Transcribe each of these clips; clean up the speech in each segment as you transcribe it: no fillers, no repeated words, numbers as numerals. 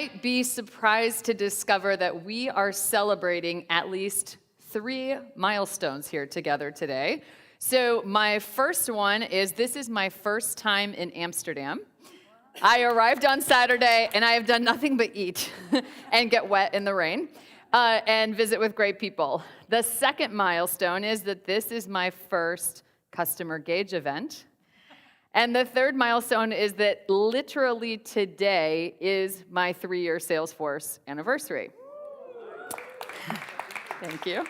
might be surprised to discover that we are celebrating at least 3 milestones here together today. So my first one is this is my first time in Amsterdam. I arrived on Saturday, and I have done nothing but eat and get wet in the rain and visit with great people. The second milestone is that this is my first CustomerGauge event. And the third milestone is that literally today is my 3-year Salesforce anniversary. Thank you.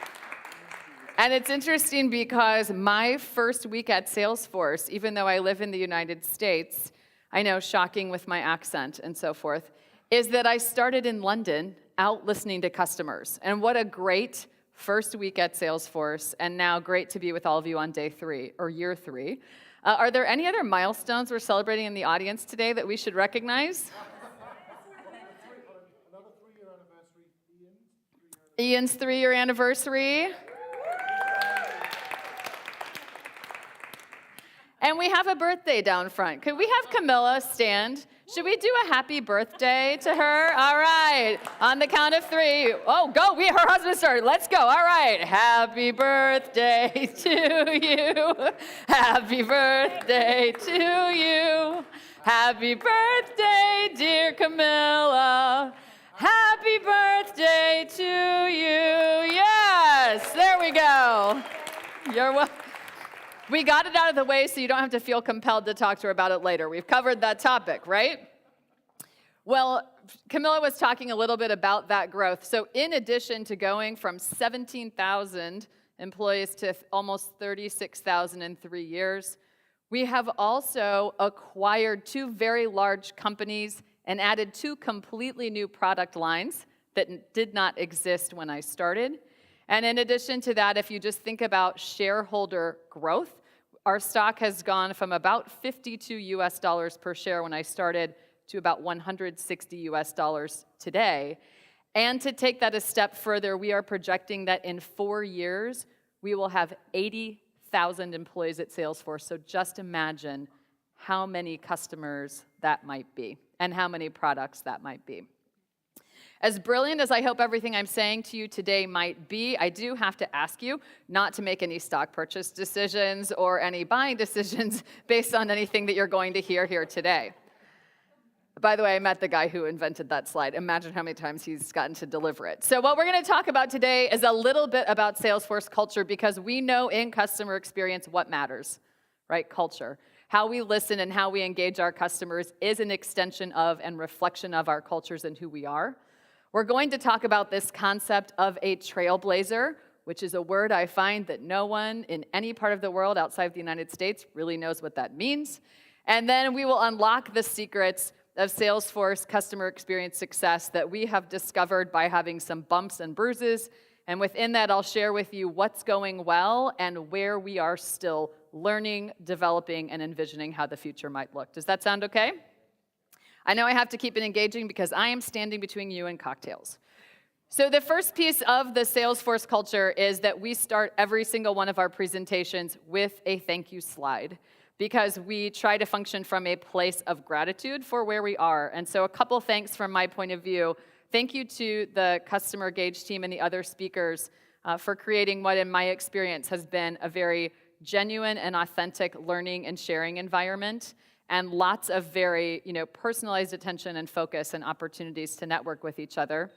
And it's interesting because my first week at Salesforce, even though I live in the United States, I know, shocking with my accent and so forth, is that I started in London out listening to customers. And what a great first week at Salesforce, and now great to be with all of you on day 3, or year 3. Are there any other milestones we're celebrating in the audience today that we should recognize? Another 3-year anniversary. Ian's 3-year anniversary. And we have a birthday down front. Could we have Camilla stand? Should we do a happy birthday to her? All right, on the count of 3. Oh, go, her husband started, let's go. All right, happy birthday to you. Happy birthday to you. Happy birthday, dear Camilla. Happy birthday to you. Yes, there we go. You're welcome. We got it out of the way so you don't have to feel compelled to talk to her about it later. We've covered that topic, right? Well, Camilla was talking a little bit about that growth. So in addition to going from 17,000 employees to almost 36,000 in 3 years, we have also acquired 2 very large companies and added 2 completely new product lines that did not exist when I started. And in addition to that, if you just think about shareholder growth, our stock has gone from about $52 per share when I started to about $160 today. And to take that a step further, we are projecting that in 4 years, we will have 80,000 employees at Salesforce. So just imagine how many customers that might be and how many products that might be. As brilliant as I hope everything I'm saying to you today might be, I do have to ask you not to make any stock purchase decisions or any buying decisions based on anything that you're going to hear here today. By the way, I met the guy who invented that slide. Imagine how many times he's gotten to deliver it. So what we're going to talk about today is a little bit about Salesforce culture, because we know in customer experience what matters, right? Culture. How we listen and how we engage our customers is an extension of and reflection of our cultures and who we are. We're going to talk about this concept of a trailblazer, which is a word I find that no one in any part of the world outside of the United States really knows what that means. And then we will unlock the secrets of Salesforce customer experience success that we have discovered by having some bumps and bruises. And within that, I'll share with you what's going well and where we are still learning, developing, and envisioning how the future might look. Does that sound okay? I know I have to keep it engaging because I am standing between you and cocktails. So the first piece of the Salesforce culture is that we start every single one of our presentations with a thank you slide, because we try to function from a place of gratitude for where we are. And so a couple thanks from my point of view. Thank you to the CustomerGauge team and the other speakers for creating what, in my experience, has been a very genuine and authentic learning and sharing environment, and lots of very, personalized attention and focus and opportunities to network with each other.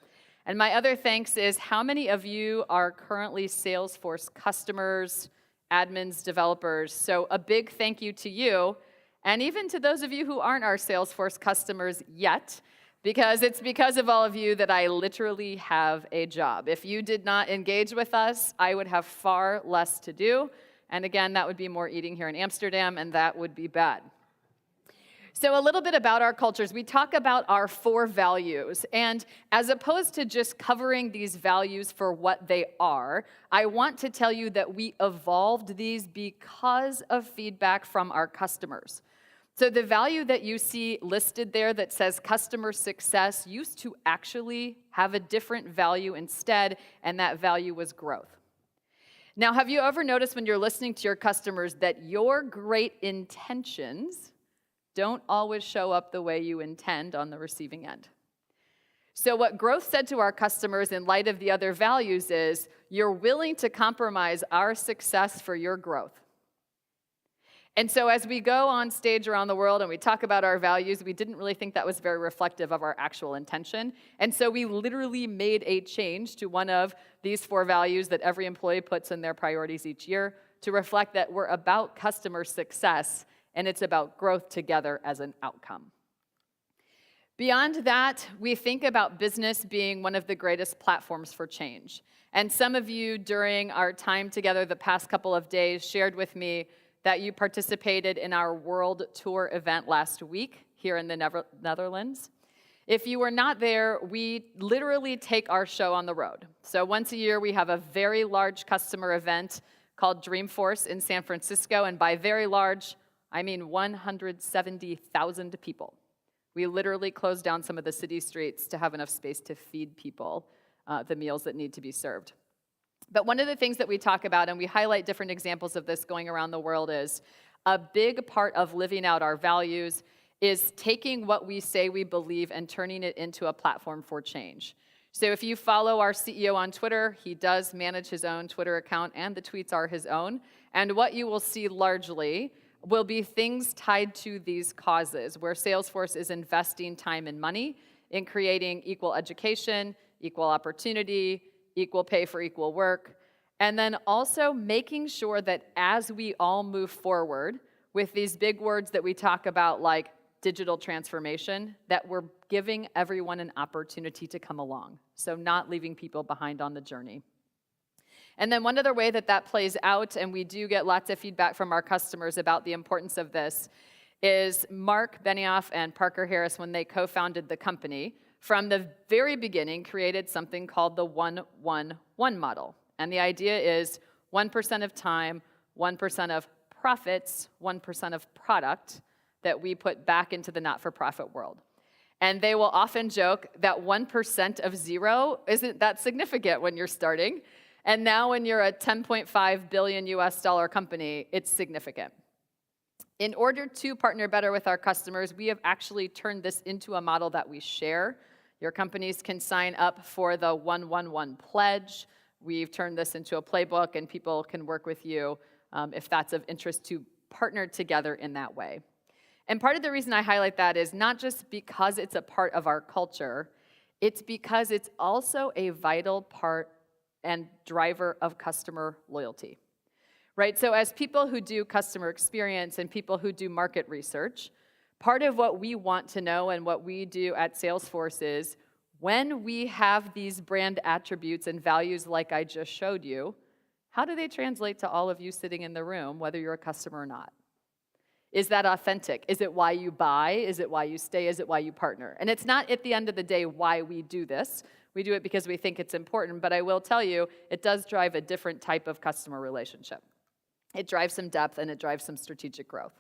And my other thanks is how many of you are currently Salesforce customers, admins, developers. So a big thank you to you, and even to those of you who aren't our Salesforce customers yet, because it's because of all of you that I literally have a job. If you did not engage with us, I would have far less to do. And again, that would be more eating here in Amsterdam, and that would be bad. So a little bit about our cultures. We talk about our 4 values, and as opposed to just covering these values for what they are, I want to tell you that we evolved these because of feedback from our customers. So the value that you see listed there that says customer success used to actually have a different value instead, and that value was growth. Now, have you ever noticed when you're listening to your customers that your great intentions don't always show up the way you intend on the receiving end? So what growth said to our customers in light of the other values is, you're willing to compromise our success for your growth. And so as we go on stage around the world and we talk about our values, we didn't really think that was very reflective of our actual intention. And so we literally made a change to one of these 4 values that every employee puts in their priorities each year to reflect that we're about customer success and it's about growth together as an outcome. Beyond that, we think about business being one of the greatest platforms for change. And some of you during our time together the past couple of days shared with me that you participated in our world tour event last week here in the Netherlands. If you were not there, we literally take our show on the road. So once a year, we have a very large customer event called Dreamforce in San Francisco, and by very large, I mean 170,000 people. We literally close down some of the city streets to have enough space to feed people the meals that need to be served. But one of the things that we talk about, and we highlight different examples of this going around the world, is a big part of living out our values is taking what we say we believe and turning it into a platform for change. So if you follow our CEO on Twitter, he does manage his own Twitter account, and the tweets are his own. And what you will see largely will be things tied to these causes, where Salesforce is investing time and money in creating equal education, equal opportunity, equal pay for equal work, and then also making sure that as we all move forward with these big words that we talk about like digital transformation, that we're giving everyone an opportunity to come along, so not leaving people behind on the journey. And then one other way that that plays out, and we do get lots of feedback from our customers about the importance of this, is Mark Benioff and Parker Harris, when they co-founded the company, from the very beginning created something called the 1-1-1 model. And the idea is 1% of time, 1% of profits, 1% of product that we put back into the not-for-profit world. And they will often joke that 1% of zero isn't that significant when you're starting. And now when you're a $10.5 billion US company, it's significant. In order to partner better with our customers, we have actually turned this into a model that we share. Your companies can sign up for the 1-1-1 pledge. We've turned this into a playbook, and people can work with you if that's of interest to partner together in that way. And part of the reason I highlight that is not just because it's a part of our culture, it's because it's also a vital part and driver of customer loyalty, right? So as people who do customer experience and people who do market research, part of what we want to know and what we do at Salesforce is when we have these brand attributes and values like I just showed you, how do they translate to all of you sitting in the room, whether you're a customer or not? Is that authentic? Is it why you buy? Is it why you stay? Is it why you partner? And it's not at the end of the day why we do this. We do it because we think it's important, but I will tell you, it does drive a different type of customer relationship. It drives some depth and it drives some strategic growth.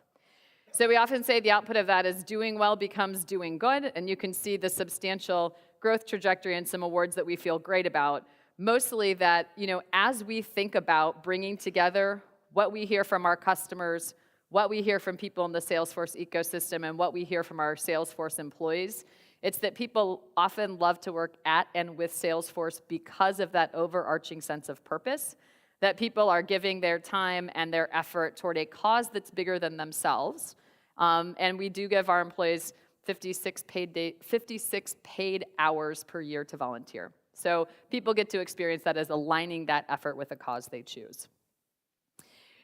So we often say the output of that is doing well becomes doing good, and you can see the substantial growth trajectory and some awards that we feel great about. Mostly that, as we think about bringing together what we hear from our customers, what we hear from people in the Salesforce ecosystem, and what we hear from our Salesforce employees, it's that people often love to work at and with Salesforce because of that overarching sense of purpose, that people are giving their time and their effort toward a cause that's bigger than themselves. And we do give our employees 56 paid hours per year to volunteer. So people get to experience that as aligning that effort with a cause they choose.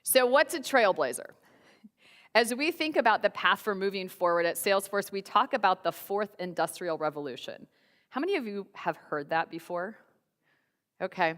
So what's a trailblazer? As we think about the path for moving forward at Salesforce, we talk about the fourth industrial revolution. How many of you have heard that before? Okay.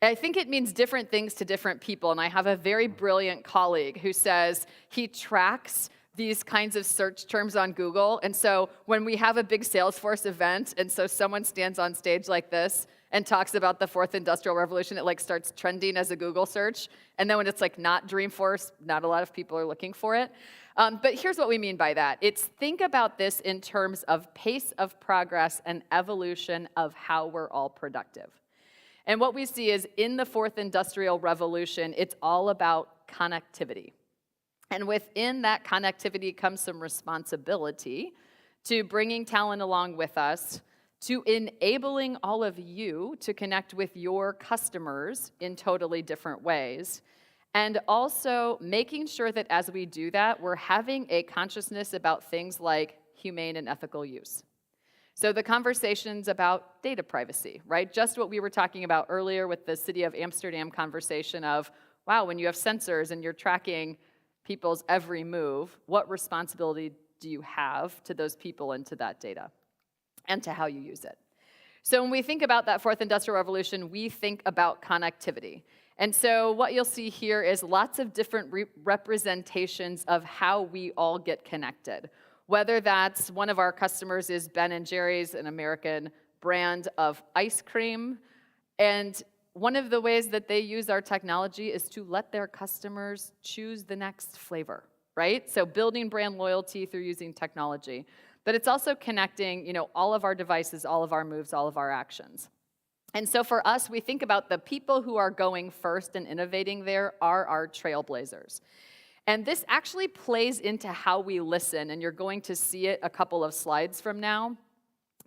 I think it means different things to different people, and I have a very brilliant colleague who says he tracks these kinds of search terms on Google, and so when we have a big Salesforce event, and so someone stands on stage like this and talks about the fourth industrial revolution, it starts trending as a Google search, and then when it's not Dreamforce, not a lot of people are looking for it. But here's what we mean by that. It's think about this in terms of pace of progress and evolution of how we're all productive. And what we see is in the fourth industrial revolution, it's all about connectivity. And within that connectivity comes some responsibility to bringing talent along with us, to enabling all of you to connect with your customers in totally different ways, and also making sure that as we do that, we're having a consciousness about things like humane and ethical use. So the conversations about data privacy, right? Just what we were talking about earlier with the City of Amsterdam conversation of, wow, when you have sensors and you're tracking people's every move, what responsibility do you have to those people and to that data and to how you use it? So when we think about that fourth industrial revolution, we think about connectivity. And so what you'll see here is lots of different representations of how we all get connected. Whether that's one of our customers is Ben & Jerry's, an American brand of ice cream. And one of the ways that they use our technology is to let their customers choose the next flavor, right? So building brand loyalty through using technology. But it's also connecting, all of our devices, all of our moves, all of our actions. And so for us, we think about the people who are going first and innovating there are our trailblazers. And this actually plays into how we listen, and you're going to see it a couple of slides from now.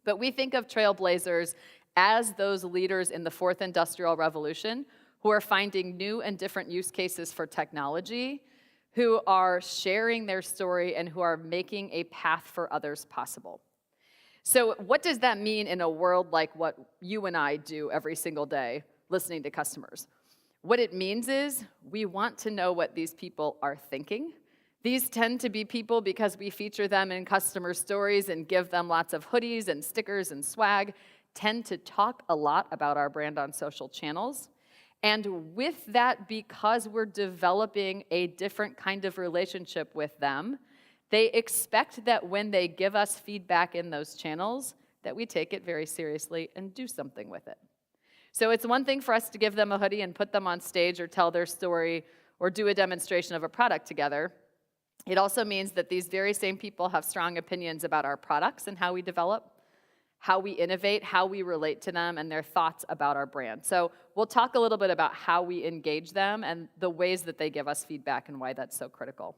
But we think of trailblazers as those leaders in the fourth industrial revolution who are finding new and different use cases for technology, who are sharing their story, and who are making a path for others possible. So what does that mean in a world like what you and I do every single day, listening to customers? What it means is we want to know what these people are thinking. These tend to be people, because we feature them in customer stories and give them lots of hoodies and stickers and swag, tend to talk a lot about our brand on social channels. And with that, because we're developing a different kind of relationship with them, they expect that when they give us feedback in those channels, that we take it very seriously and do something with it. So it's one thing for us to give them a hoodie and put them on stage or tell their story or do a demonstration of a product together. It also means that these very same people have strong opinions about our products and how we develop, how we innovate, how we relate to them, and their thoughts about our brand. So we'll talk a little bit about how we engage them and the ways that they give us feedback and why that's so critical.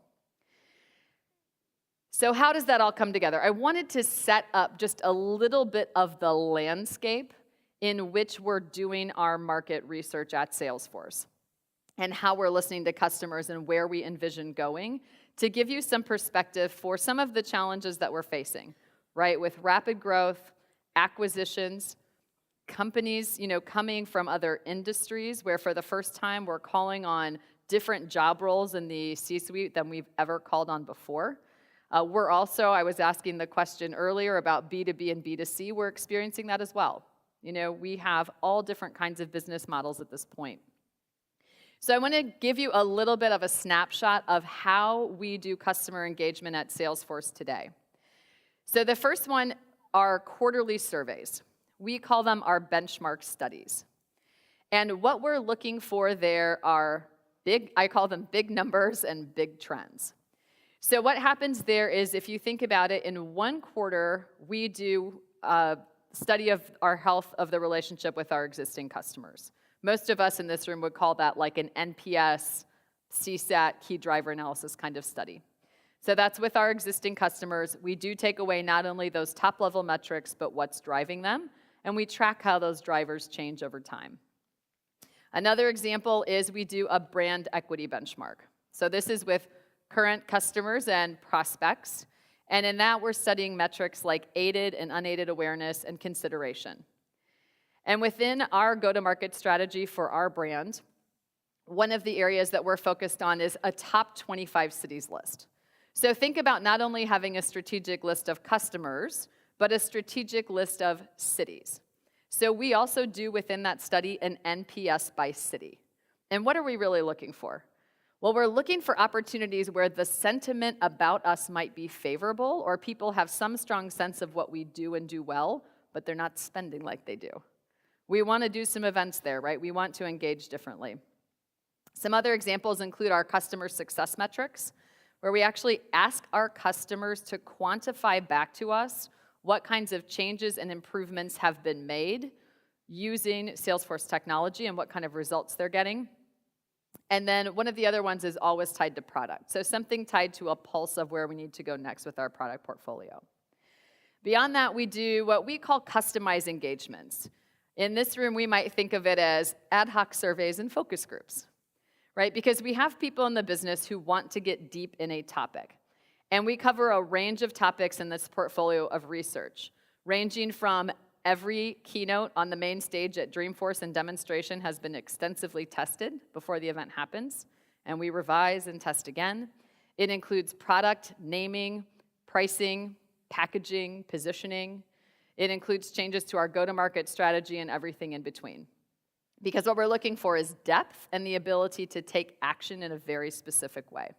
So how does that all come together? I wanted to set up just a little bit of the landscape in which we're doing our market research at Salesforce and how we're listening to customers and where we envision going, to give you some perspective for some of the challenges that we're facing, right? With rapid growth, acquisitions, companies, coming from other industries where for the first time we're calling on different job roles in the C-suite than we've ever called on before. We're also, I was asking the question earlier about B2B and B2C, we're experiencing that as well. We have all different kinds of business models at this point. So I want to give you a little bit of a snapshot of how we do customer engagement at Salesforce today. So the first one are quarterly surveys. We call them our benchmark studies. And what we're looking for there are I call them big numbers and big trends. So what happens there is, if you think about it, in one quarter, we do a study of our health of the relationship with our existing customers. Most of us in this room would call that like an NPS, CSAT, key driver analysis kind of study. So that's with our existing customers. We do take away not only those top-level metrics, but what's driving them, and we track how those drivers change over time. Another example is we do a brand equity benchmark. So this is with current customers and prospects, and in that we're studying metrics like aided and unaided awareness and consideration. And within our go-to-market strategy for our brand, one of the areas that we're focused on is a top 25 cities list. So think about not only having a strategic list of customers, but a strategic list of cities. So we also do within that study an NPS by city. And what are we really looking for? Well, we're looking for opportunities where the sentiment about us might be favorable, or people have some strong sense of what we do and do well, but they're not spending like they do. We want to do some events there, right? We want to engage differently. Some other examples include our customer success metrics, where we actually ask our customers to quantify back to us what kinds of changes and improvements have been made using Salesforce technology and what kind of results they're getting. And then one of the other ones is always tied to product. So something tied to a pulse of where we need to go next with our product portfolio. Beyond that, we do what we call customized engagements. In this room, we might think of it as ad hoc surveys and focus groups, right? Because we have people in the business who want to get deep in a topic. And we cover a range of topics in this portfolio of research, ranging from every keynote on the main stage at Dreamforce and demonstration has been extensively tested before the event happens, and we revise and test again. It includes product, naming, pricing, packaging, positioning. It includes changes to our go-to-market strategy and everything in between. Because what we're looking for is depth and the ability to take action in a very specific way.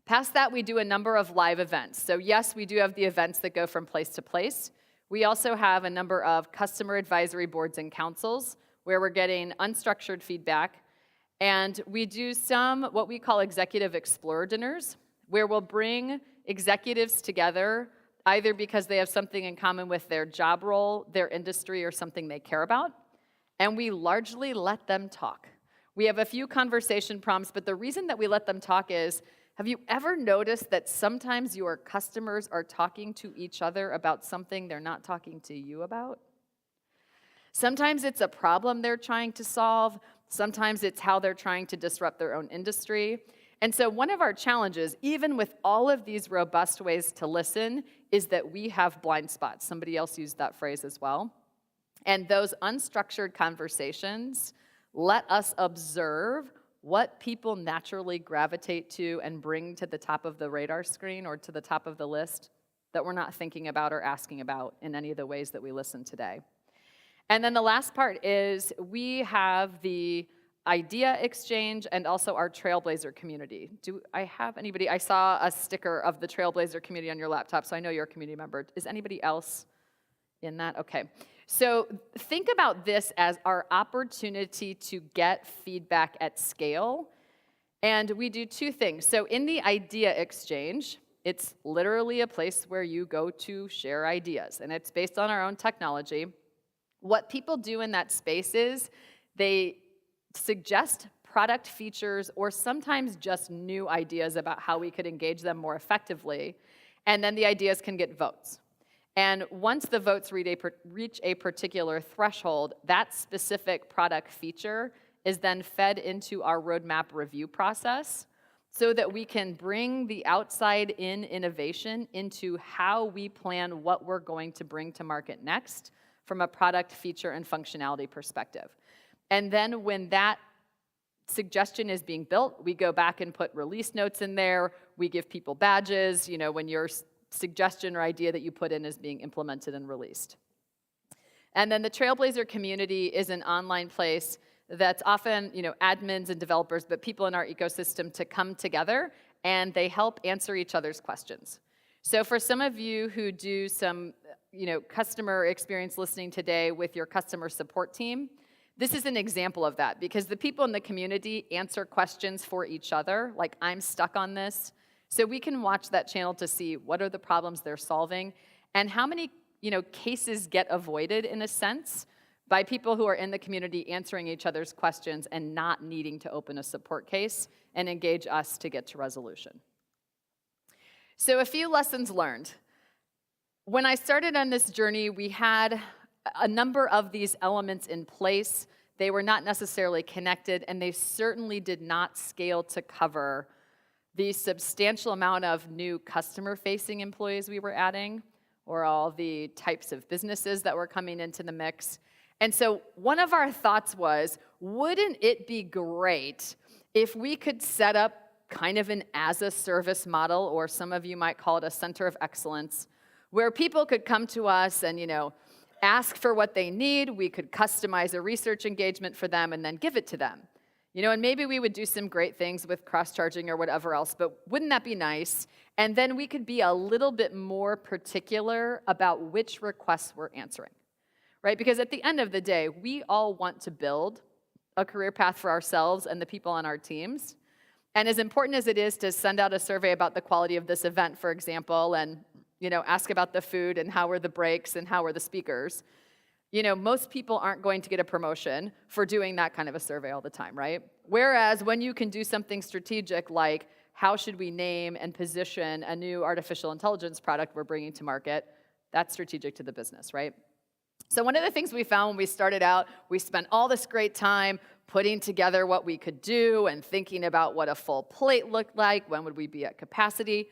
Past that, we do a number of live events. So yes, we do have the events that go from place to place. We also have a number of customer advisory boards and councils where we're getting unstructured feedback. And we do some what we call executive explorer dinners, where we'll bring executives together either because they have something in common with their job role, their industry, or something they care about. And we largely let them talk. We have a few conversation prompts, but the reason that we let them talk is, have you ever noticed that sometimes your customers are talking to each other about something they're not talking to you about? Sometimes it's a problem they're trying to solve. Sometimes it's how they're trying to disrupt their own industry. And so one of our challenges, even with all of these robust ways to listen, is that we have blind spots. Somebody else used that phrase as well. And those unstructured conversations let us observe what people naturally gravitate to and bring to the top of the radar screen or to the top of the list that we're not thinking about or asking about in any of the ways that we listen today. And then the last part is we have the idea exchange and also our Trailblazer community. Do I have anybody? I saw a sticker of the Trailblazer community on your laptop, so I know you're a community member. Is anybody else in that? Okay. So think about this as our opportunity to get feedback at scale. And we do two things. So in the idea exchange, it's literally a place where you go to share ideas, and it's based on our own technology. What people do in that space is they suggest product features or sometimes just new ideas about how we could engage them more effectively, and then the ideas can get votes. And once the votes reach a particular threshold, that specific product feature is then fed into our roadmap review process so that we can bring the outside-in innovation into how we plan what we're going to bring to market next from a product feature and functionality perspective. And then when that suggestion is being built, we go back and put release notes in there. We give people badges, when your suggestion or idea that you put in is being implemented and released. And then the Trailblazer community is an online place that's often, admins and developers, but people in our ecosystem to come together, and they help answer each other's questions. So for some of you who do some, customer experience listening today with your customer support team, this is an example of that, because the people in the community answer questions for each other, like I'm stuck on this. So we can watch that channel to see what are the problems they're solving and how many, cases get avoided in a sense by people who are in the community answering each other's questions and not needing to open a support case and engage us to get to resolution. So a few lessons learned. When I started on this journey, we had a number of these elements in place. They were not necessarily connected, and they certainly did not scale to cover the substantial amount of new customer-facing employees we were adding, or all the types of businesses that were coming into the mix. And so one of our thoughts was, wouldn't it be great if we could set up kind of an as-a-service model, or some of you might call it a center of excellence, where people could come to us and, ask for what they need. We could customize a research engagement for them and then give it to them. And maybe we would do some great things with cross-charging or whatever else, but wouldn't that be nice? And then we could be a little bit more particular about which requests we're answering, right? Because at the end of the day, we all want to build a career path for ourselves and the people on our teams. And as important as it is to send out a survey about the quality of this event, for example, and ask about the food and how were the breaks and how were the speakers, most people aren't going to get a promotion for doing that kind of a survey all the time, right? Whereas when you can do something strategic like how should we name and position a new artificial intelligence product we're bringing to market, That's strategic to the business, right? So one of the things we found when we started out, we spent all this great time putting together what we could do and thinking about what a full plate looked like, when would we be at capacity.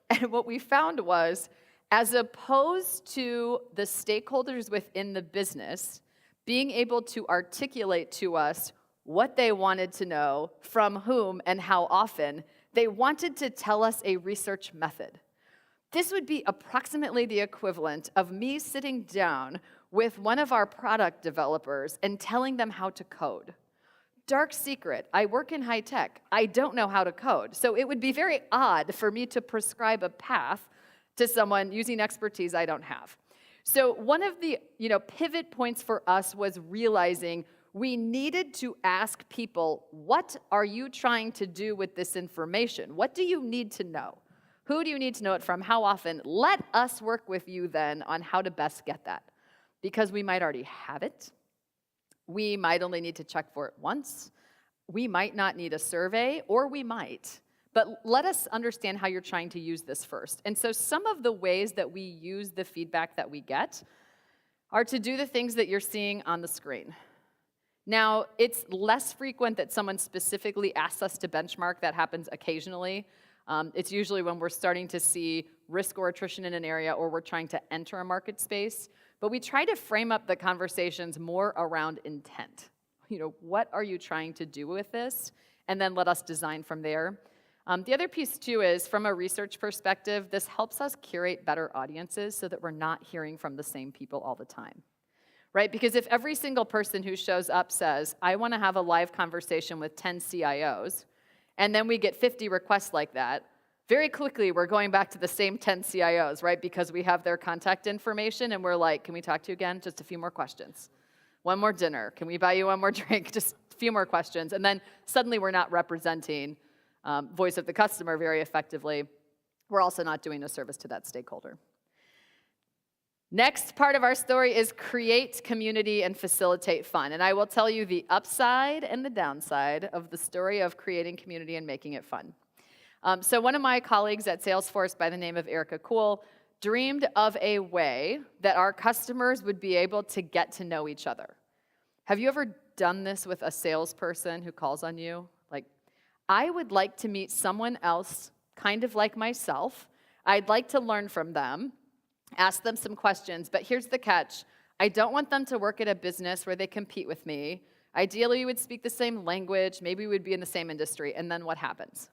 And what we found was, as opposed to the stakeholders within the business being able to articulate to us what they wanted to know, from whom, and how often, they wanted to tell us a research method. This would be approximately the equivalent of me sitting down with one of our product developers and telling them how to code. Dark secret, I work in high tech. I don't know how to code. So it would be very odd for me to prescribe a path to someone using expertise I don't have. So one of the pivot points for us was realizing we needed to ask people, what are you trying to do with this information? What do you need to know? Who do you need to know it from? How often? Let us work with you then on how to best get that. Because we might already have it. We might only need to check for it once. We might not need a survey, or we might. But let us understand how you're trying to use this first. And so some of the ways that we use the feedback that we get are to do the things that you're seeing on the screen. Now, it's less frequent that someone specifically asks us to benchmark. That happens occasionally. It's usually when we're starting to see risk or attrition in an area, or we're trying to enter a market space. But we try to frame up the conversations more around intent. What are you trying to do with this? And then let us design from there. The other piece, too, is from a research perspective, this helps us curate better audiences so that we're not hearing from the same people all the time, right? Because if every single person who shows up says, I want to have a live conversation with 10 CIOs, and then we get 50 requests like that, very quickly we're going back to the same 10 CIOs, right? Because we have their contact information, and we're like, can we talk to you again? Just a few more questions. One more dinner. Can we buy you one more drink? Just a few more questions. And then suddenly we're not representing voice of the customer very effectively. We're also not doing a service to that stakeholder. Next part of our story is create community and facilitate fun. And I will tell you the upside and the downside of the story of creating community and making it fun. So one of my colleagues at Salesforce by the name of Erica Kuhl dreamed of a way that our customers would be able to get to know each other. Have you ever done this with a salesperson who calls on you? Like, I would like to meet someone else kind of like myself. I'd like to learn from them, ask them some questions, but here's the catch. I don't want them to work at a business where they compete with me. Ideally, you would speak the same language, maybe we would be in the same industry, and then what happens?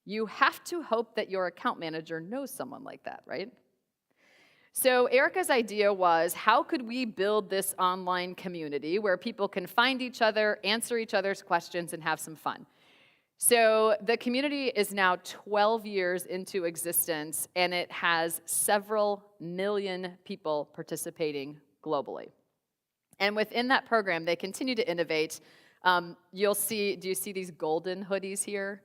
You have to hope that your account manager knows someone like that, right? So Erica's idea was, how could we build this online community where people can find each other, answer each other's questions, and have some fun? So the community is now 12 years into existence, and it has several million people participating globally. And within that program, they continue to innovate. Do you see these golden hoodies here?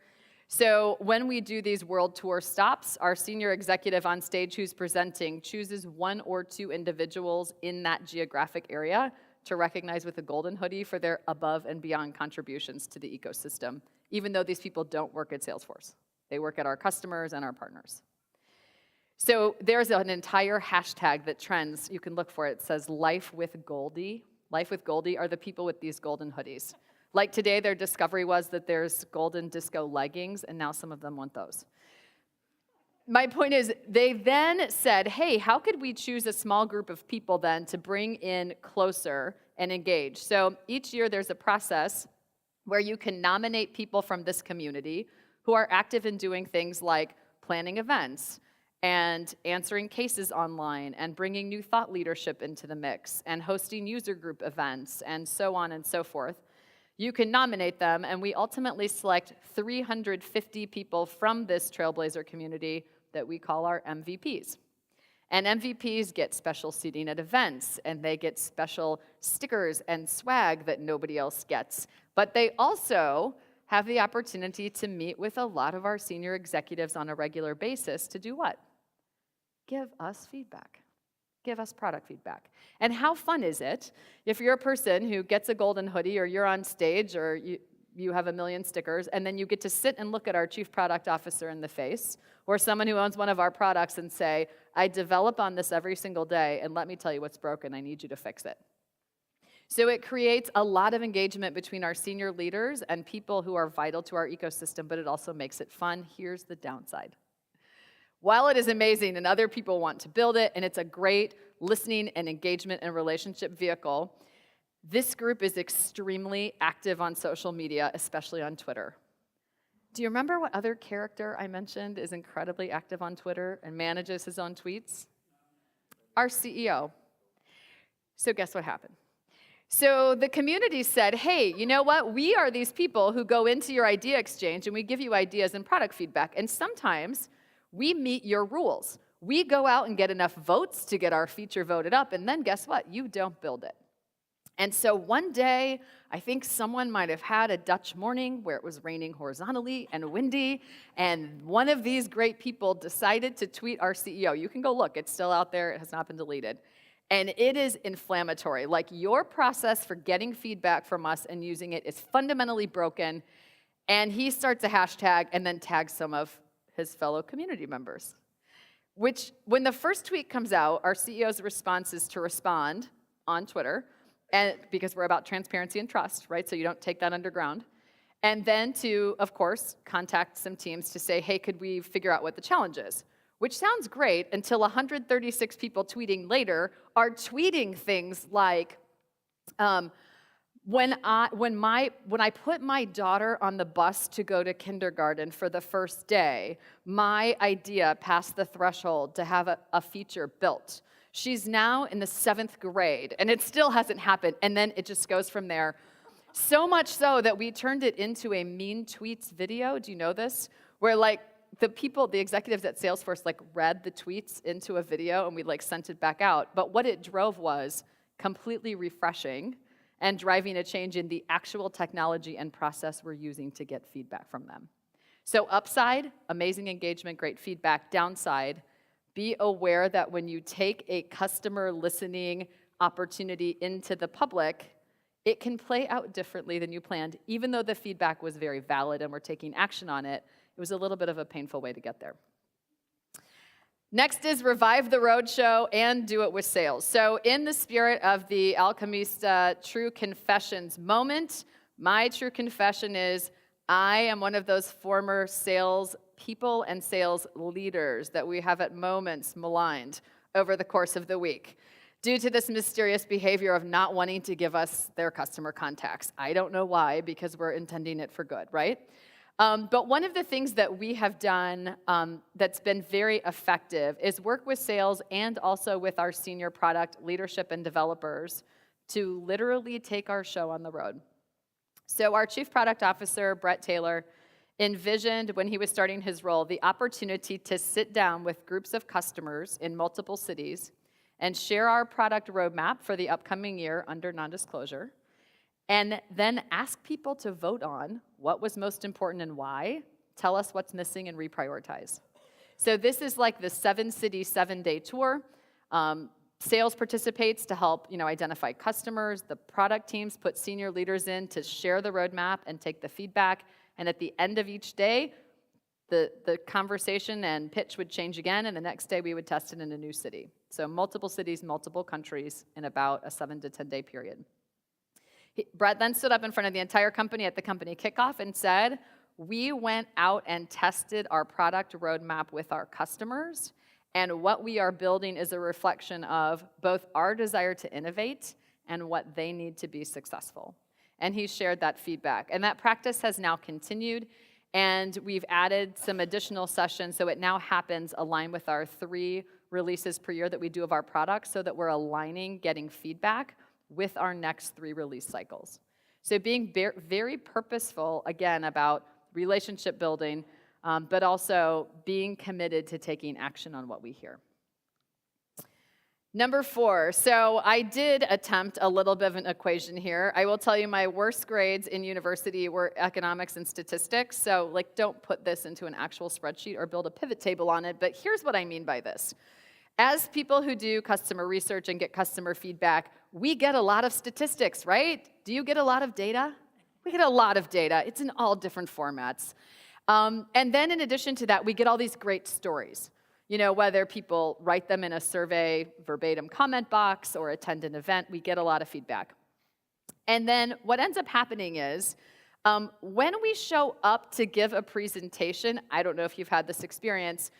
So when we do these world tour stops, our senior executive on stage who's presenting chooses one or two individuals in that geographic area to recognize with a golden hoodie for their above and beyond contributions to the ecosystem, even though these people don't work at Salesforce. They work at our customers and our partners. So there's an entire hashtag that trends. You can look for it. It says Life with Goldie. Life with Goldie are the people with these golden hoodies. Like today, their discovery was that there's golden disco leggings, and now some of them want those. My point is, they then said, hey, how could we choose a small group of people then to bring in closer and engage? So each year there's a process where you can nominate people from this community who are active in doing things like planning events and answering cases online and bringing new thought leadership into the mix and hosting user group events and so on and so forth. You can nominate them, and we ultimately select 350 people from this Trailblazer community that we call our MVPs. And MVPs get special seating at events, and they get special stickers and swag that nobody else gets. But they also have the opportunity to meet with a lot of our senior executives on a regular basis to do what? Give us feedback. Give us product feedback. And how fun is it if you're a person who gets a golden hoodie, or you're on stage, or you have a million stickers, and then you get to sit and look at our chief product officer in the face, or someone who owns one of our products and say, I develop on this every single day, and let me tell you what's broken. I need you to fix it. So it creates a lot of engagement between our senior leaders and people who are vital to our ecosystem, but it also makes it fun. Here's the downside. While it is amazing and other people want to build it, and it's a great listening and engagement and relationship vehicle, this group is extremely active on social media, especially on Twitter. Do you remember what other character I mentioned is incredibly active on Twitter and manages his own tweets? Our CEO. So guess what happened? So the community said, hey, you know what? We are these people who go into your idea exchange and we give you ideas and product feedback. And sometimes we meet your rules. We go out and get enough votes to get our feature voted up, and then guess what? You don't build it. And so one day, I think someone might have had a Dutch morning where it was raining horizontally and windy, and one of these great people decided to tweet our CEO. You can go look. It's still out there. It has not been deleted. And it is inflammatory. Like, your process for getting feedback from us and using it is fundamentally broken. And he starts a hashtag and then tags some of his fellow community members. Which, when the first tweet comes out, our CEO's response is to respond on Twitter, and because we're about transparency and trust, right? So you don't take that underground. And then to, of course, contact some teams to say, hey, could we figure out what the challenge is? Which sounds great until 136 people tweeting later are tweeting things like, when I put my daughter on the bus to go to kindergarten for the first day, my idea passed the threshold to have a feature built. She's now in the 7th grade, and it still hasn't happened, and then it just goes from there. So much so that we turned it into a mean tweets video. Do you know this? Where, like, the executives at Salesforce, like, read the tweets into a video, and we, like, sent it back out. But what it drove was completely refreshing and driving a change in the actual technology and process we're using to get feedback from them. So upside, amazing engagement, great feedback. Downside, be aware that when you take a customer listening opportunity into the public, it can play out differently than you planned. Even though the feedback was very valid and we're taking action on it, it was a little bit of a painful way to get there. Next is revive the roadshow and do it with sales. So in the spirit of the Alchemista True Confessions moment, my true confession is I am one of those former sales people and sales leaders that we have at moments maligned over the course of the week due to this mysterious behavior of not wanting to give us their customer contacts. I don't know why, because we're intending it for good, right? But one of the things that we have done that's been very effective is work with sales and also with our senior product leadership and developers to literally take our show on the road. So our Chief Product Officer, Brett Taylor, envisioned when he was starting his role the opportunity to sit down with groups of customers in multiple cities and share our product roadmap for the upcoming year under non-disclosure, and then ask people to vote on what was most important and why, tell us what's missing, and reprioritize. So this is like the 7-city, 7-day tour. Sales participates to help identify customers. The product teams put senior leaders in to share the roadmap and take the feedback. And at the end of each day, the conversation and pitch would change again, and the next day we would test it in a new city. So multiple cities, multiple countries in about a 7 to 10-day period. Brett then stood up in front of the entire company at the company kickoff and said, we went out and tested our product roadmap with our customers, and what we are building is a reflection of both our desire to innovate and what they need to be successful. And he shared that feedback. And that practice has now continued, and we've added some additional sessions, so it now happens aligned with our 3 releases per year that we do of our products, so that we're aligning getting feedback with our next 3 release cycles. So being very purposeful, again, about relationship building, but also being committed to taking action on what we hear. Number 4, so I did attempt a little bit of an equation here. I will tell you my worst grades in university were economics and statistics, so don't put this into an actual spreadsheet or build a pivot table on it, but here's what I mean by this. As people who do customer research and get customer feedback, we get a lot of statistics, right? Do you get a lot of data? We get a lot of data. It's in all different formats. And then in addition to that, we get all these great stories. Whether people write them in a survey verbatim comment box or attend an event, we get a lot of feedback. And then what ends up happening is when we show up to give a presentation, I don't know if you've had this experience,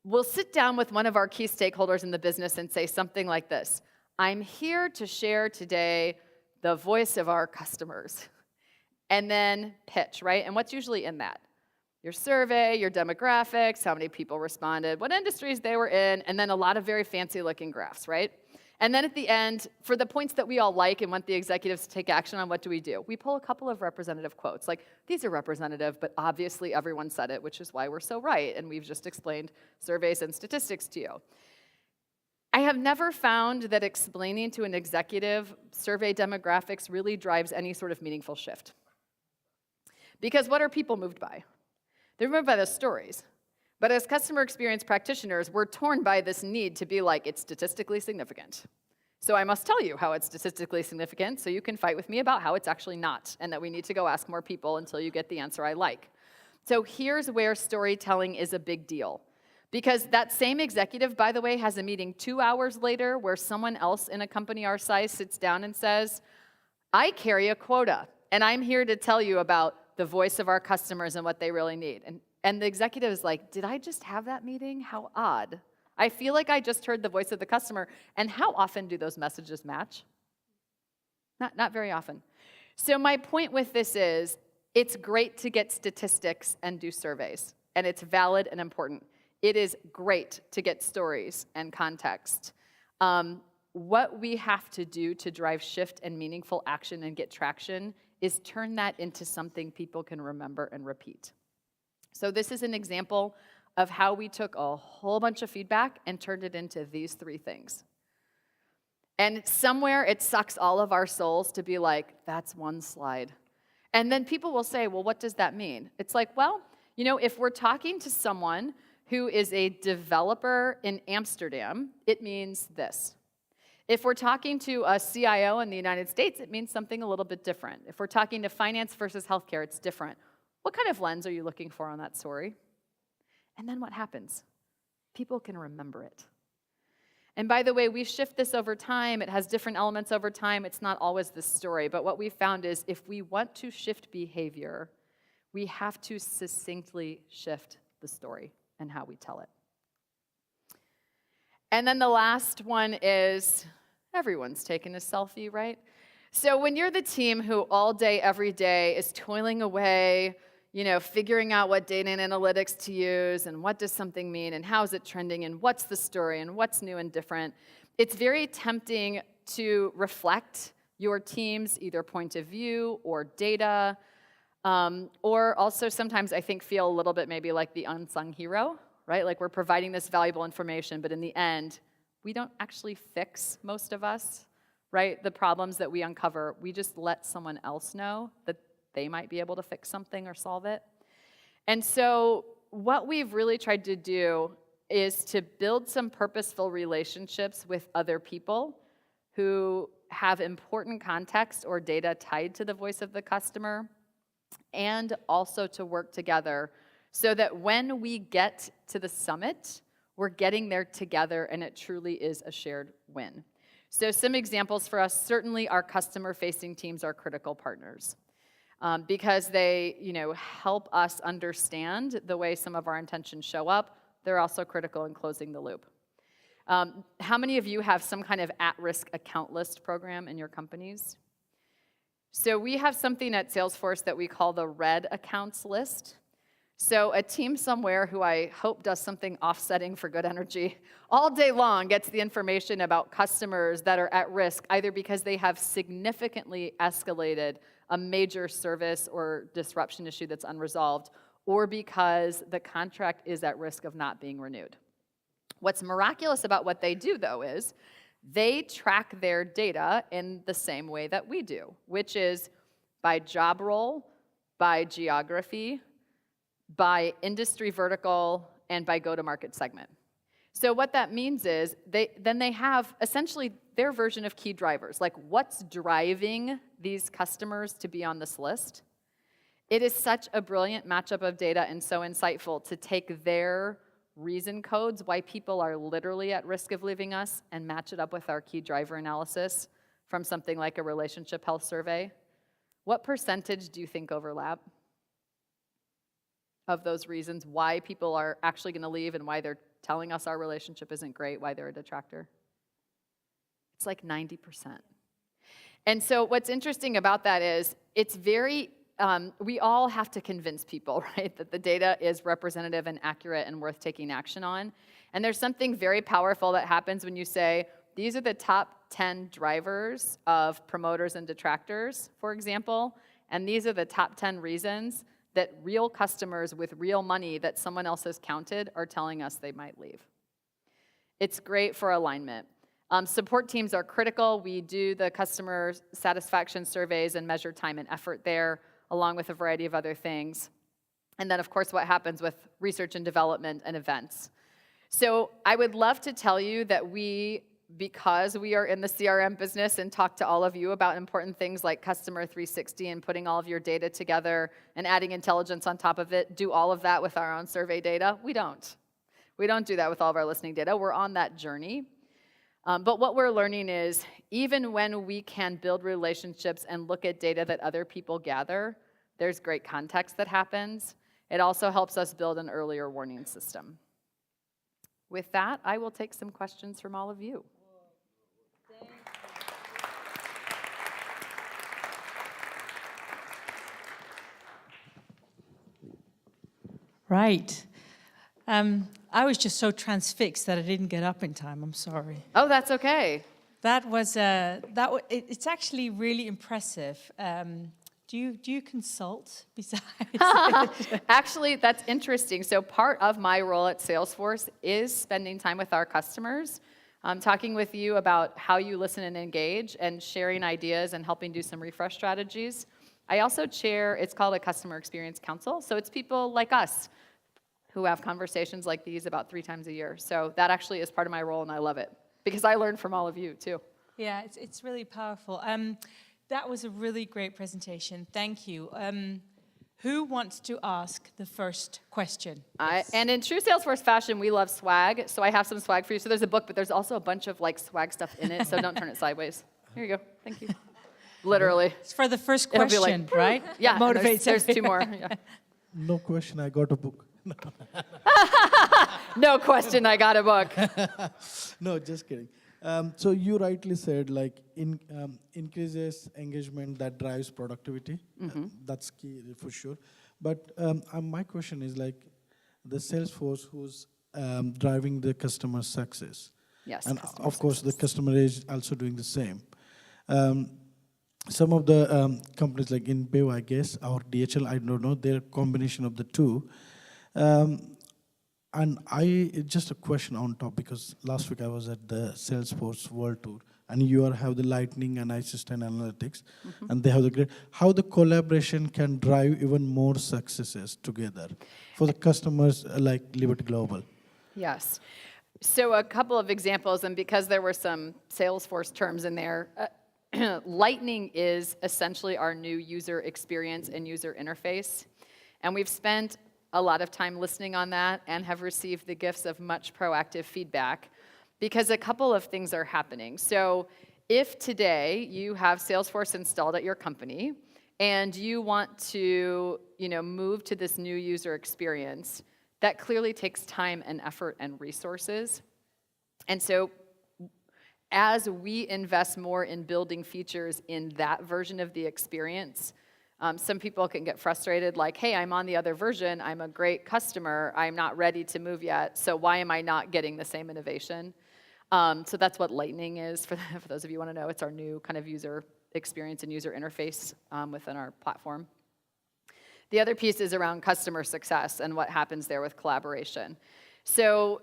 we'll sit down with one of our key stakeholders in the business and say something like this: I'm here to share today the voice of our customers. And then pitch, right? And what's usually in that? Your survey, your demographics, how many people responded, what industries they were in, and then a lot of very fancy-looking graphs, right? And then at the end, for the points that we all like and want the executives to take action on, what do? We pull a couple of representative quotes. Like, these are representative, but obviously everyone said it, which is why we're so right, and we've just explained surveys and statistics to you. I have never found that explaining to an executive survey demographics really drives any sort of meaningful shift. Because what are people moved by? They're moved by the stories. But as customer experience practitioners, we're torn by this need to be like, it's statistically significant. So I must tell you how it's statistically significant so you can fight with me about how it's actually not, and that we need to go ask more people until you get the answer I like. So here's where storytelling is a big deal. Because that same executive, by the way, has a meeting 2 hours later where someone else in a company our size sits down and says, I carry a quota, and I'm here to tell you about the voice of our customers and what they really need. And the executive is like, did I just have that meeting? How odd. I feel like I just heard the voice of the customer. And how often do those messages match? Not very often. So my point with this is, it's great to get statistics and do surveys. And it's valid and important. It is great to get stories and context. What we have to do to drive shift and meaningful action and get traction is turn that into something people can remember and repeat. So this is an example of how we took a whole bunch of feedback and turned it into these 3 things. And somewhere it sucks all of our souls to be like, that's one slide. And then people will say, well, what does that mean? It's like, well, if we're talking to someone who is a developer in Amsterdam, it means this. If we're talking to a CIO in the United States, it means something a little bit different. If we're talking to finance versus healthcare, it's different. What kind of lens are you looking for on that story? And then what happens? People can remember it. And by the way, we shift this over time. It has different elements over time. It's not always this story. But what we found is if we want to shift behavior, we have to succinctly shift the story and how we tell it. And then the last one is, everyone's taken a selfie, right? So when you're the team who all day, every day is toiling away, figuring out what data and analytics to use and what does something mean and how is it trending and what's the story and what's new and different, it's very tempting to reflect your team's either point of view or data, or also sometimes I think feel a little bit maybe like the unsung hero, right? Like we're providing this valuable information, but in the end, we don't actually fix, most of us, right? The problems that we uncover, we just let someone else know that they might be able to fix something or solve it. And so what we've really tried to do is to build some purposeful relationships with other people who have important context or data tied to the voice of the customer, and also to work together so that when we get to the summit, we're getting there together and it truly is a shared win. So some examples for us, certainly our customer-facing teams are critical partners because they help us understand the way some of our intentions show up. They're also critical in closing the loop. How many of you have some kind of at-risk account list program in your companies? So we have something at Salesforce that we call the red accounts list. So a team somewhere who I hope does something offsetting for good energy all day long gets the information about customers that are at risk, either because they have significantly escalated a major service or disruption issue that's unresolved, or because the contract is at risk of not being renewed. What's miraculous about what they do, though, is they track their data in the same way that we do, which is by job role, by geography, by industry vertical, and by go-to-market segment. So what that means is they have essentially their version of key drivers, like what's driving these customers to be on this list. It is such a brilliant matchup of data and so insightful to take their reason codes, why people are literally at risk of leaving us, and match it up with our key driver analysis from something like a relationship health survey. What percentage do you think overlap of those reasons why people are actually going to leave and why they're telling us our relationship isn't great, why they're a detractor? It's like 90%. And so what's interesting about that is it's very, we all have to convince people, right, that the data is representative and accurate and worth taking action on. And there's something very powerful that happens when you say, these are the top 10 drivers of promoters and detractors, for example, and these are the top 10 reasons that real customers with real money that someone else has counted are telling us they might leave. It's great for alignment. Support teams are critical. We do the customer satisfaction surveys and measure time and effort there, along with a variety of other things. And then, of course, what happens with research and development and events. So I would love to tell you that because we are in the CRM business and talk to all of you about important things like Customer 360 and putting all of your data together and adding intelligence on top of it, do all of that with our own survey data. We don't. We don't do that with all of our listening data. We're on that journey. But what we're learning is even when we can build relationships and look at data that other people gather, there's great context that happens. It also helps us build an earlier warning system. With that, I will take some questions from all of you. Right. I was just so transfixed that I didn't get up in time. I'm sorry. Oh, that's okay. That was it's actually really impressive. Do you consult besides? Actually, that's interesting. So part of my role at Salesforce is spending time with our customers, talking with you about how you listen and engage, and sharing ideas and helping do some refresh strategies. I also chair, it's called a Customer Experience Council. So it's people like us who have conversations like these about 3 times a year. So that actually is part of my role, and I love it, because I learn from all of you, too. Yeah, it's really powerful. That was a really great presentation. Thank you. Who wants to ask the first question? And in true Salesforce fashion, we love swag. So I have some swag for you. So there's a book, but there's also a bunch of like swag stuff in it. So don't turn it sideways. Here you go. Thank you. Literally. It's for the first question, like, right? Yeah. Motivates. There's 2 more. Yeah. No question, I got a book. No question, I got a book. No, just kidding. So you rightly said, like, increases engagement that drives productivity. Mm-hmm. That's key for sure. But my question is, like, the Salesforce who's driving the customer success. Yes. And of course, the customer is also doing the same. Some of the companies, like in InBev, I guess, or DHL, I don't know, they're a combination of the two. And just a question on top, because last week I was at the Salesforce World Tour, and you have the Lightning and Assistant Analytics, and they have the great, how the collaboration can drive even more successes together for the customers like Liberty Global. Yes. So a couple of examples, and because there were some Salesforce terms in there, Lightning is essentially our new user experience and user interface. And we've spent a lot of time listening on that and have received the gifts of much proactive feedback, because a couple of things are happening. So if today you have Salesforce installed at your company and you want to, move to this new user experience, that clearly takes time and effort and resources. And so as we invest more in building features in that version of the experience, some people can get frustrated, like, hey, I'm on the other version, I'm a great customer, I'm not ready to move yet, so why am I not getting the same innovation? So that's what Lightning is, for those of you who want to know. It's our new kind of user experience and user interface within our platform. The other piece is around customer success and what happens there with collaboration. So,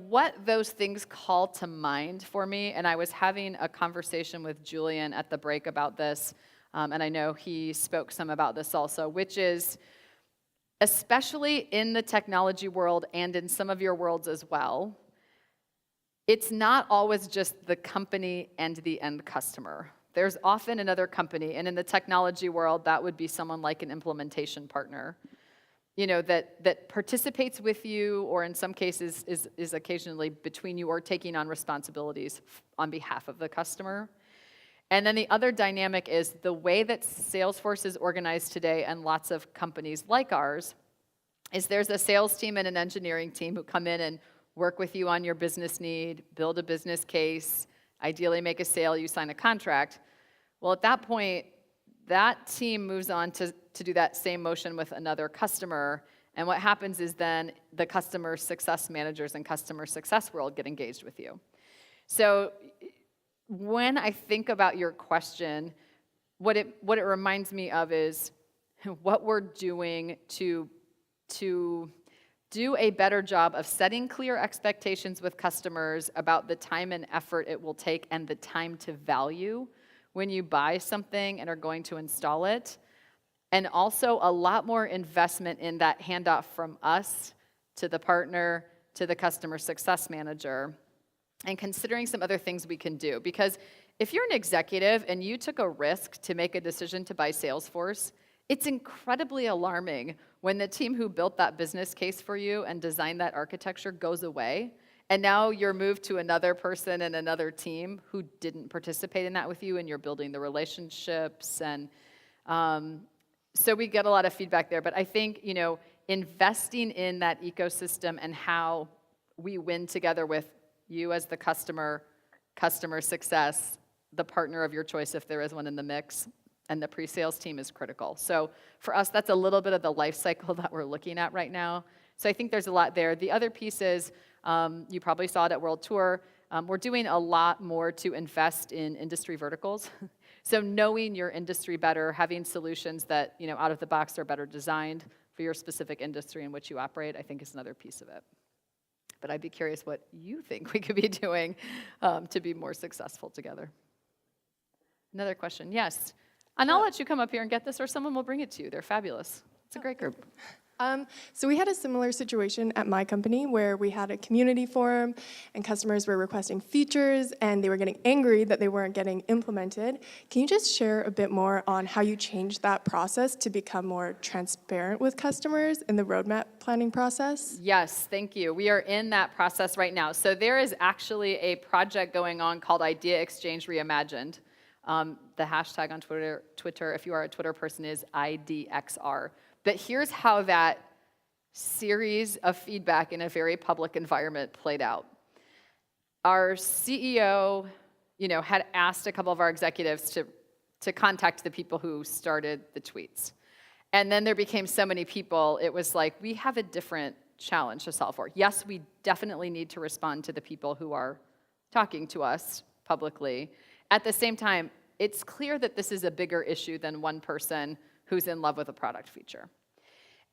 what those things call to mind for me, and I was having a conversation with Julian at the break about this, and I know he spoke some about this also, which is, especially in the technology world and in some of your worlds as well, it's not always just the company and the end customer There's often another company, and in the technology world, that would be someone like an implementation partner, that participates with you, or in some cases is occasionally between you or taking on responsibilities on behalf of the customer. And then the other dynamic is the way that Salesforce is organized today, and lots of companies like ours, is there's a sales team and an engineering team who come in and work with you on your business need, build a business case, ideally make a sale, you sign a contract. Well, at that point, that team moves on to do that same motion with another customer. And what happens is then the customer success managers and customer success world get engaged with you. So when I think about your question, what it reminds me of is what we're doing to do a better job of setting clear expectations with customers about the time and effort it will take and the time to value when you buy something and are going to install it. And also a lot more investment in that handoff from us to the partner, to the customer success manager, and considering some other things we can do. Because if you're an executive and you took a risk to make a decision to buy Salesforce, it's incredibly alarming when the team who built that business case for you and designed that architecture goes away, and now you're moved to another person and another team who didn't participate in that with you, and you're building the relationships. And so we get a lot of feedback there. But I think, investing in that ecosystem and how we win together with you as the customer success, the partner of your choice if there is one in the mix, and the pre-sales team is critical. So for us, that's a little bit of the life cycle that we're looking at right now. So I think there's a lot there. The other piece is, you probably saw it at World Tour, we're doing a lot more to invest in industry verticals. So knowing your industry better, having solutions that, out of the box are better designed for your specific industry in which you operate, I think is another piece of it. But I'd be curious what you think we could be doing to be more successful together. Another question, yes. And I'll let you come up here and get this, or someone will bring it to you. They're fabulous. It's a great group. So we had a similar situation at my company where we had a community forum and customers were requesting features and they were getting angry that they weren't getting implemented. Can you just share a bit more on how you changed that process to become more transparent with customers in the roadmap planning process? Yes, thank you. We are in that process right now. So there is actually a project going on called Idea Exchange Reimagined. The hashtag on Twitter, if you are a Twitter person, is IDXR. But here's how that series of feedback in a very public environment played out. Our CEO, had asked a couple of our executives to contact the people who started the tweets. And then there became so many people, it was like, we have a different challenge to solve for. Yes, we definitely need to respond to the people who are talking to us publicly. At the same time, it's clear that this is a bigger issue than one person who's in love with a product feature.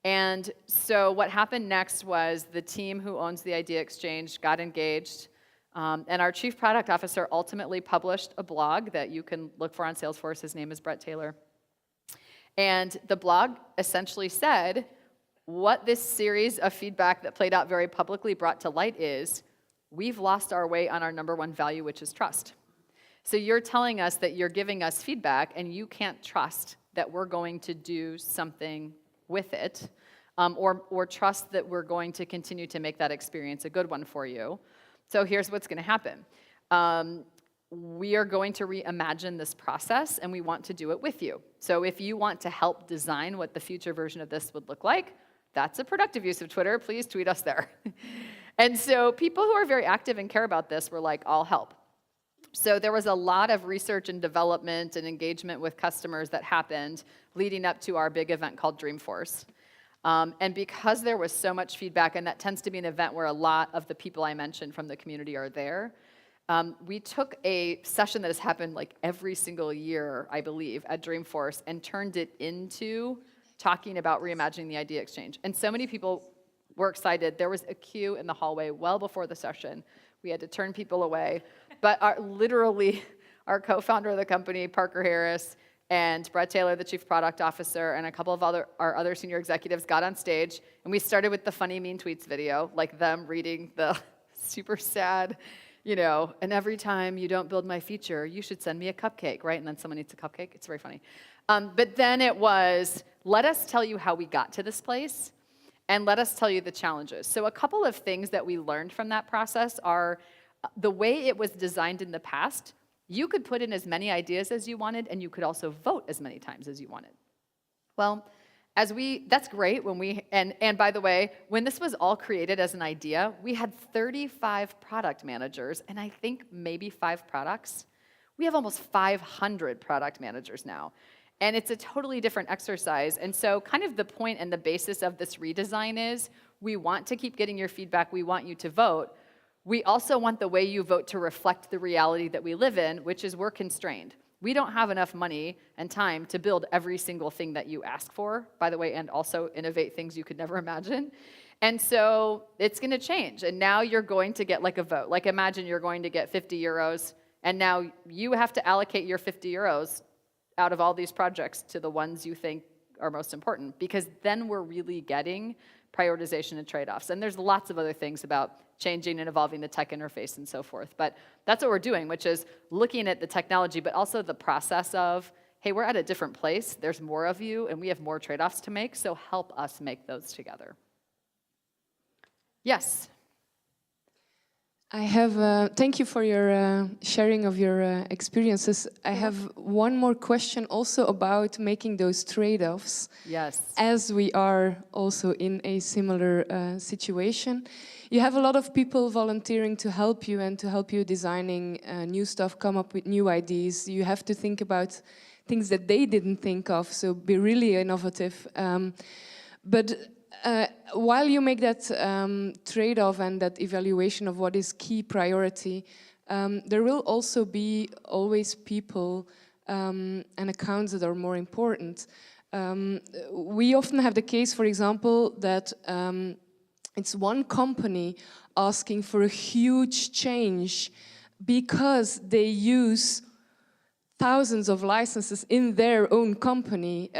And so what happened next was the team who owns the Idea Exchange got engaged, and our chief product officer ultimately published a blog that you can look for on Salesforce. His name is Brett Taylor. And the blog essentially said, what this series of feedback that played out very publicly brought to light is, we've lost our way on our number one value, which is trust. So you're telling us that you're giving us feedback and you can't trust that we're going to do something with it, or trust that we're going to continue to make that experience a good one for you. So here's what's going to happen. We are going to reimagine this process, and we want to do it with you. So if you want to help design what the future version of this would look like, that's a productive use of Twitter. Please tweet us there. And so people who are very active and care about this were like, I'll help. So there was a lot of research and development and engagement with customers that happened leading up to our big event called Dreamforce. And because there was so much feedback, and that tends to be an event where a lot of the people I mentioned from the community are there, we took a session that has happened like every single year, I believe, at Dreamforce and turned it into talking about reimagining the Idea Exchange. And so many people were excited. There was a queue in the hallway well before the session. We had to turn people away. But literally, our co-founder of the company, Parker Harris, and Brett Taylor, the chief product officer, and a couple of our other senior executives got on stage, and we started with the funny mean tweets video, like them reading the super sad and every time you don't build my feature, you should send me a cupcake, right? And then someone eats a cupcake. It's very funny. But then it was, let us tell you how we got to this place, and let us tell you the challenges. So a couple of things that we learned from that process are the way it was designed in the past, you could put in as many ideas as you wanted, and you could also vote as many times as you wanted. Well, that's great and by the way, when this was all created as an idea, we had 35 product managers, and I think maybe 5 products. We have almost 500 product managers now. And it's a totally different exercise. And so kind of the point and the basis of this redesign is we want to keep getting your feedback. We want you to vote. We also want the way you vote to reflect the reality that we live in, which is we're constrained. We don't have enough money and time to build every single thing that you ask for, by the way, and also innovate things you could never imagine. And so it's going to change. And now you're going to get like a vote. Like imagine you're going to get 50 euros, and now you have to allocate your 50 euros out of all these projects to the ones you think are most important, because then we're really getting prioritization and trade-offs. And there's lots of other things about changing and evolving the tech interface and so forth. But that's what we're doing, which is looking at the technology, but also the process of, hey, we're at a different place. There's more of you, and we have more trade-offs to make, so help us make those together. Yes? I have, thank you for your sharing of your experiences. I have one more question also about making those trade-offs. Yes. As we are also in a similar situation. You have a lot of people volunteering to help you and to help you designing new stuff, come up with new ideas. You have to think about things that they didn't think of, so be really innovative. But while you make that trade-off and that evaluation of what is key priority, there will also be always people and accounts that are more important. We often have the case, for example, that it's one company asking for a huge change because they use thousands of licenses in their own company.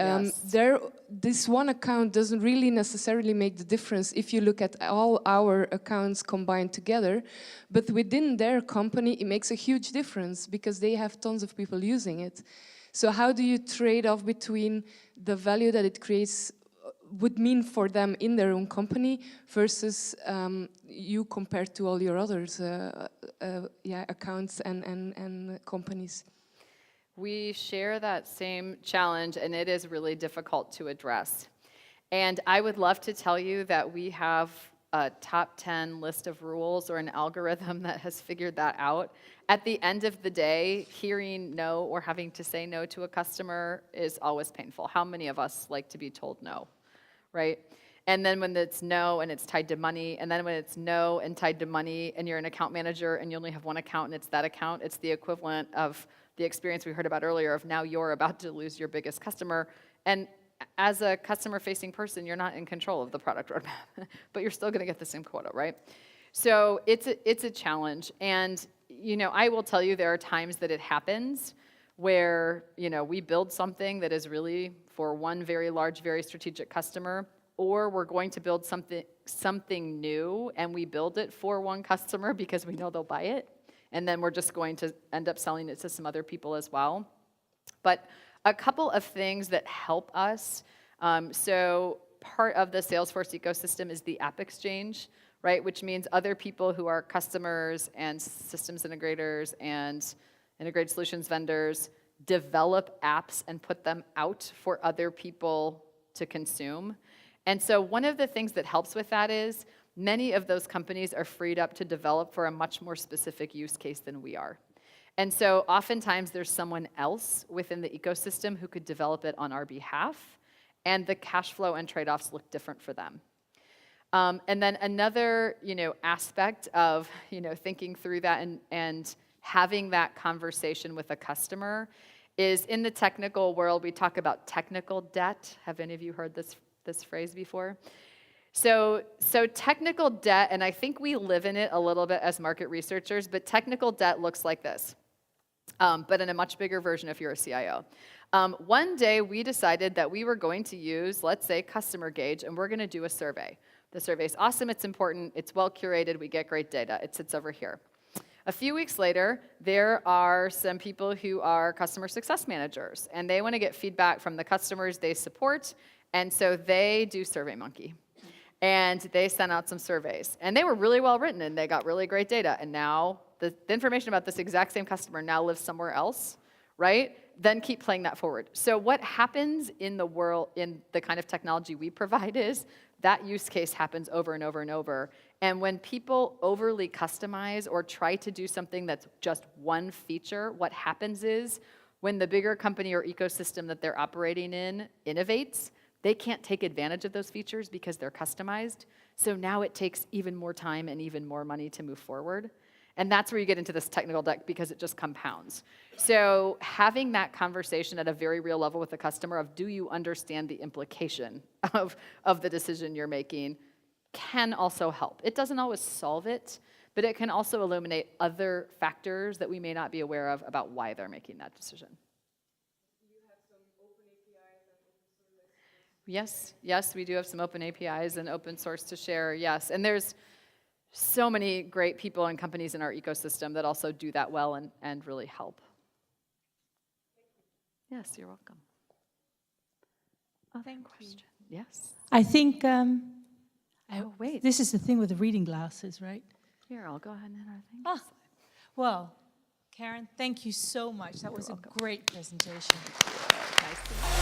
This one account doesn't really necessarily make the difference if you look at all our accounts combined together, but within their company it makes a huge difference because they have tons of people using it. So how do you trade off between the value that it creates would mean for them in their own company versus you compared to all your others accounts and companies? We share that same challenge, and it is really difficult to address. And I would love to tell you that we have a top 10 list of rules or an algorithm that has figured that out. At the end of the day, hearing no or having to say no to a customer is always painful. How many of us like to be told no, right? And then when it's no and it's tied to money, and then when it's no and tied to money, and you're an account manager and you only have one account and it's that account, it's the equivalent of the experience we heard about earlier of now you're about to lose your biggest customer. And as a customer-facing person, you're not in control of the product roadmap, but you're still gonna get the same quota, right? So it's a challenge. And I will tell you there are times that it happens where we build something that is really for one very large, very strategic customer, or we're going to build something new and we build it for one customer because we know they'll buy it. And then we're just going to end up selling it to some other people as well. But a couple of things that help us. So part of the Salesforce ecosystem is the app exchange, right? Which means other people who are customers and systems integrators and integrated solutions vendors develop apps and put them out for other people to consume. And so one of the things that helps with that is many of those companies are freed up to develop for a much more specific use case than we are. And so oftentimes there's someone else within the ecosystem who could develop it on our behalf, and the cash flow and trade-offs look different for them. And then another aspect of thinking through that and having that conversation with a customer is in the technical world, we talk about technical debt. Have any of you heard this phrase before? So technical debt, and I think we live in it a little bit as market researchers, but technical debt looks like this, but in a much bigger version if you're a CIO. One day we decided that we were going to use, let's say, CustomerGauge, and we're going to do a survey. The survey's awesome, it's important, it's well curated, we get great data, it sits over here. A few weeks later, there are some people who are customer success managers, and they want to get feedback from the customers they support, and so they do SurveyMonkey. And they sent out some surveys, and they were really well written, and they got really great data, and now the information about this exact same customer now lives somewhere else, right? Then keep playing that forward. So what happens in the world, in the kind of technology we provide is that use case happens over and over and over. And when people overly customize or try to do something that's just one feature, what happens is when the bigger company or ecosystem that they're operating in innovates, they can't take advantage of those features because they're customized. So now it takes even more time and even more money to move forward. And that's where you get into this technical debt because it just compounds. So having that conversation at a very real level with the customer of do you understand the implication of the decision you're making can also help. It doesn't always solve it, but it can also illuminate other factors that we may not be aware of about why they're making that decision. Yes, we do have some open APIs and open source to share, yes. And there's so many great people and companies in our ecosystem that also do that well and really help. Yes, you're welcome. Thank Question? Yes. I think Oh, wait. this is the thing with the reading glasses, right? Here, I'll go ahead and enter our thing. Ah, well, Karen, thank you so much. That was a great presentation. Nice to meet you.